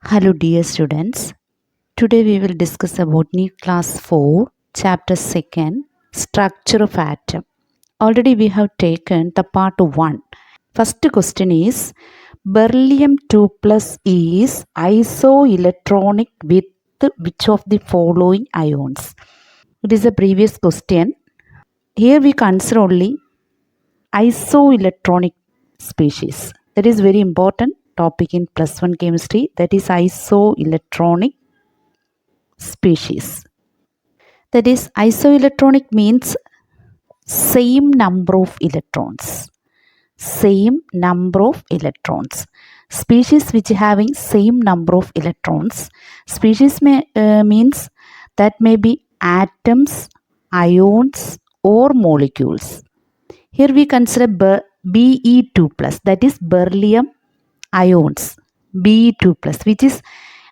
Hello dear students. Today we will discuss about NEET class 4 chapter 2nd structure of atom. Already we have taken the part 1. First question is beryllium 2 plus is isoelectronic with which of the following ions? It is a previous question. Here we consider only isoelectronic species. That is very important topic in plus 1 chemistry, that is isoelectronic species. That is isoelectronic means same number of electrons. Same number of electrons. Species which having same number of electrons. Species means that may be atoms, ions or molecules. Here we consider Be2 plus, that is beryllium ions, Be2 plus, which is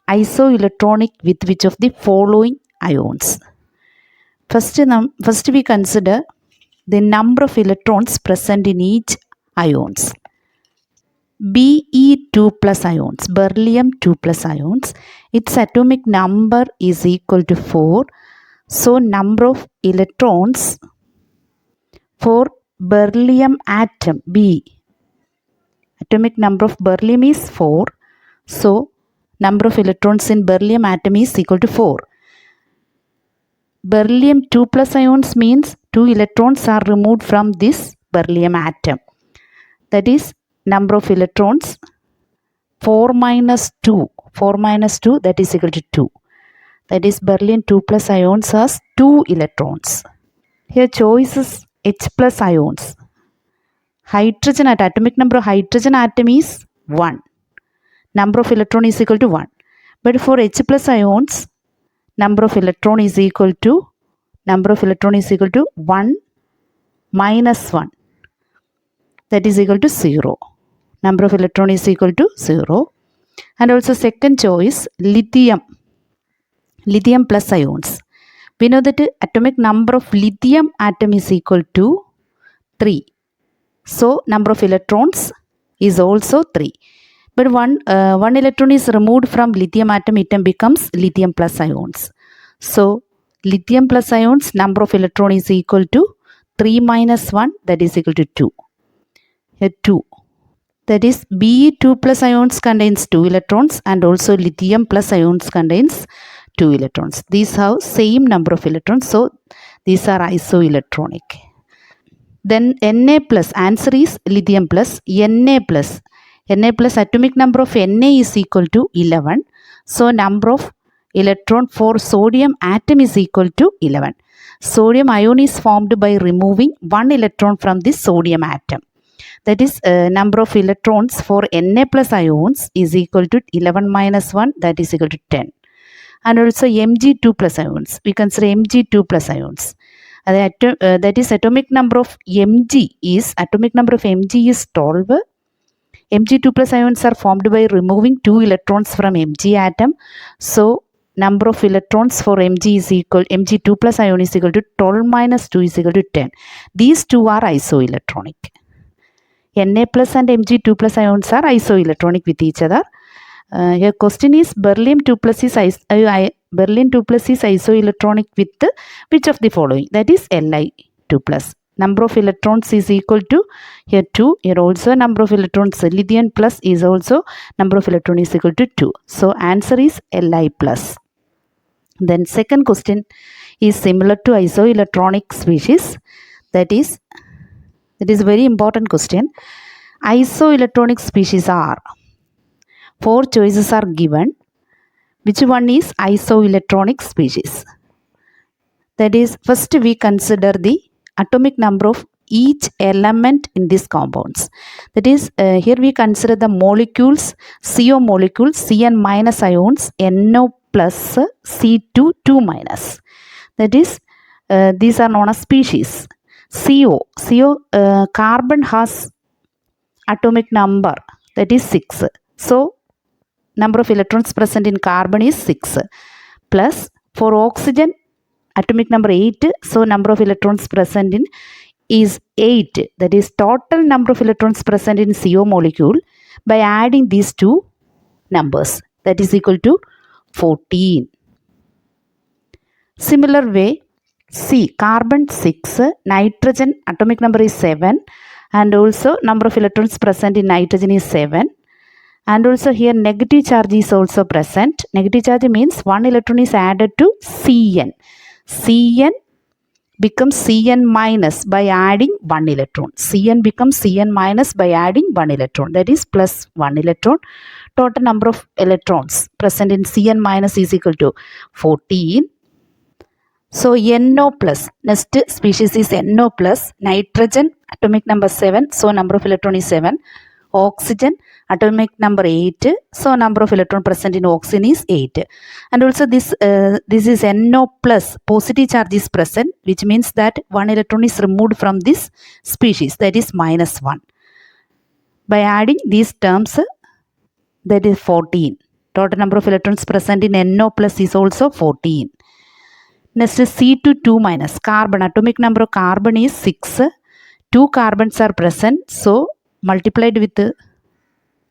isoelectronic with which of the following ions? First we consider the number of electrons present in each ions. Be2 plus ions, beryllium 2 plus ions, its atomic number is equal to 4. So number of electrons for beryllium atom B, atomic number of beryllium is 4. So number of electrons in beryllium atom is equal to 4. Beryllium 2 plus ions means 2 electrons are removed from this beryllium atom. That is number of electrons 4 minus 2. 4 minus 2, that is equal to 2. That is beryllium 2 plus ions has 2 electrons. Here choice is H plus ions. Hydrogen at atomic number of hydrogen atom is 1. Number of electron is equal to 1. But for H plus ions, number of electron is equal to 1 minus 1. That is equal to 0. Number of electron is equal to 0. And also second choice, lithium. Lithium plus ions. We know that atomic number of lithium atom is equal to 3. So number of electrons is also 3. But one electron is removed from lithium atom, it becomes lithium plus ions. So lithium plus ions, number of electron is equal to 3 minus 1, that is equal to 2. Here 2. That is Be2 plus ions contains 2 electrons and also lithium plus ions contains 2 electrons. These have same number of electrons, so these are isoelectronic. Then Na plus, answer is lithium plus, Na plus. Na plus atomic number of Na is equal to 11. So number of electron for sodium atom is equal to 11. Sodium ion is formed by removing 1 electron from this sodium atom. That is number of electrons for Na plus ions is equal to 11 minus 1, that is equal to 10. And also Mg2 plus ions. We consider Mg2 plus ions. That is atomic number of Mg is 12. Mg2 plus ions are formed by removing 2 electrons from Mg atom. So number of electrons for Mg2 plus ion is equal to 12 minus 2 is equal to 10. These two are isoelectronic. Na plus and Mg2 plus ions are isoelectronic with each other. Here question is beryllium 2 plus is isoelectronic with which of the following? That is Li2 plus. Number of electrons is equal to here 2. Here also number of electrons, lithium plus is also number of electrons is equal to 2. So answer is Li plus. Then second question is similar to isoelectronic species. That is very important question. Isoelectronic species are, 4 choices are given. Which one is isoelectronic species? That is, first we consider the atomic number of each element in these compounds. That is, here we consider the molecules, CO molecules, Cn minus ions, NO plus, C2, 2 minus. That is, these are known as species. CO, carbon has atomic number, that is 6. So number of electrons present in carbon is 6. Plus for oxygen atomic number 8. So number of electrons present in is 8. That is total number of electrons present in CO molecule by adding these two numbers. that is equal to 14. Similar way, C, carbon 6, nitrogen atomic number is 7, and also number of electrons present in nitrogen is 7. And also here negative charge is also present. Negative charge means 1 electron is added to Cn. Cn becomes Cn minus by adding 1 electron. Cn becomes Cn minus by adding 1 electron. That is plus 1 electron. Total number of electrons present in Cn minus is equal to 14. So NO plus, next species is NO plus, nitrogen atomic number 7, so number of electron is 7. Oxygen atomic number 8, so number of electron present in oxygen is 8. And also this is NO plus, positive charge is present, which means that 1 electron is removed from this species, that is minus 1. By adding these terms, that is 14. Total number of electrons present in NO plus is also 14. Next is C2 minus, carbon atomic number of carbon is 6. 2 carbons are present, so multiplied with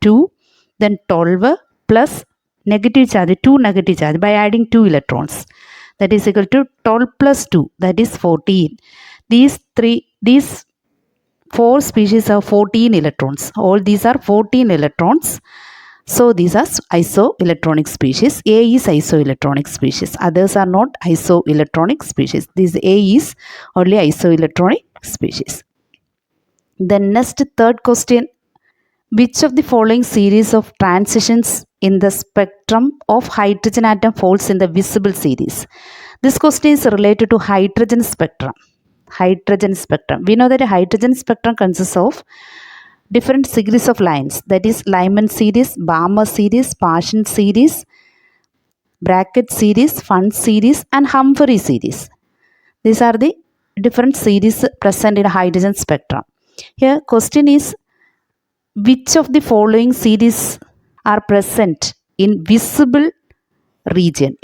2, then 12 plus negative charge, 2 negative charge by adding 2 electrons, that is equal to 12 plus 2, that is 14. These 4 species have 14 electrons. All these are 14 electrons. So these are isoelectronic species. A is isoelectronic species. Others are not isoelectronic species. This A is only isoelectronic species. Then next, third question. Which of the following series of transitions in the spectrum of hydrogen atom falls in the visible series? This question is related to hydrogen spectrum. Hydrogen spectrum. We know that a hydrogen spectrum consists of different series of lines, that is Lyman series, Balmer series, Paschen series, Brackett series, Fund series, and Humphrey series. These are the different series present in a hydrogen spectrum. Here question is, which of the following series are present in visible region?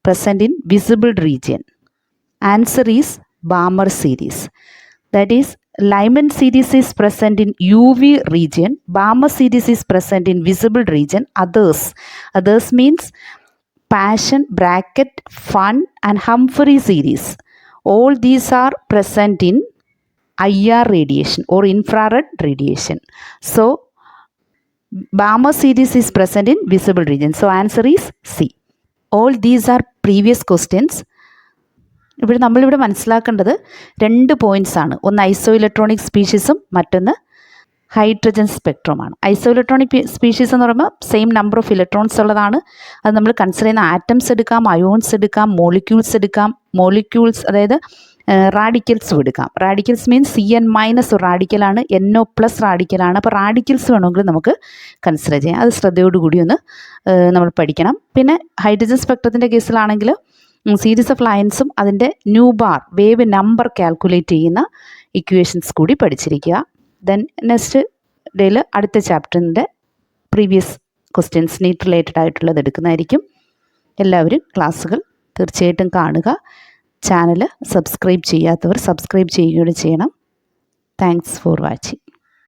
Present in visible region. Answer is Balmer series. That is, Lyman series is present in UV region, Balmer series is present in visible region. Others means Paschen, Brackett, Fund, and Humphrey series. All these are present in IR radiation or infrared radiation. So Balmer series is present in visible region. So answer is C. All these are previous questions. ഇവിടെ നമ്മളിവിടെ മനസ്സിലാക്കേണ്ടത് 2 points ആണ്. ഒന്ന് ഐസോഇലക്ട്രോണിക് സ്പീഷീസും മറ്റൊന്ന് hydrogen സ്പെക്ട്രമാണ്. ഐസോഇലക്ട്രോണിക് species എന്ന് പറയുമ്പോൾ same number of electrons ഉള്ളതാണ്. അത് നമ്മൾ കൺസിഡർ ചെയ്യുന്ന ആറ്റംസ് എടുക്കാം, അയോൺസ് എടുക്കാം, മോളിക്യൂൾസ് എടുക്കാം. മോളിക്യൂൾസ് അതായത് റാഡിക്കൽസും എടുക്കാം. റാഡിക്കൽസ് മീൻസ് Cn മൈനസ് ഒരു റാഡിക്കലാണ്, NO പ്ലസ് റാഡിക്കലാണ്. അപ്പോൾ റാഡിക്കൽസ് വേണമെങ്കിൽ നമുക്ക് കൺസിഡർ ചെയ്യാം. അത് ശ്രദ്ധയോടുകൂടി ഒന്ന് നമ്മൾ പഠിക്കണം. പിന്നെ ഹൈഡ്രജൻ സ്പെക്ട്രത്തിൻ്റെ കേസിലാണെങ്കിൽ സീരീസ് ഓഫ് ലൈൻസും അതിൻ്റെ new bar wave number calculate ചെയ്യുന്ന ഇക്വേഷൻസ് കൂടി പഠിച്ചിരിക്കുക. ദെൻ നെക്സ്റ്റ് ഡേയിൽ അടുത്ത ചാപ്റ്ററിൻ്റെ പ്രീവിയസ് ക്വസ്റ്റ്യൻസ് നീറ്റ് റിലേറ്റഡ് ആയിട്ടുള്ളത് എടുക്കുന്നതായിരിക്കും. എല്ലാവരും ക്ലാസ്സുകൾ തീർച്ചയായിട്ടും കാണുക. ചാനൽ സബ്സ്ക്രൈബ് ചെയ്യാത്തവർ സബ്സ്ക്രൈബ് ചെയ്യുകയും ചെയ്യണം. Thanks for watching.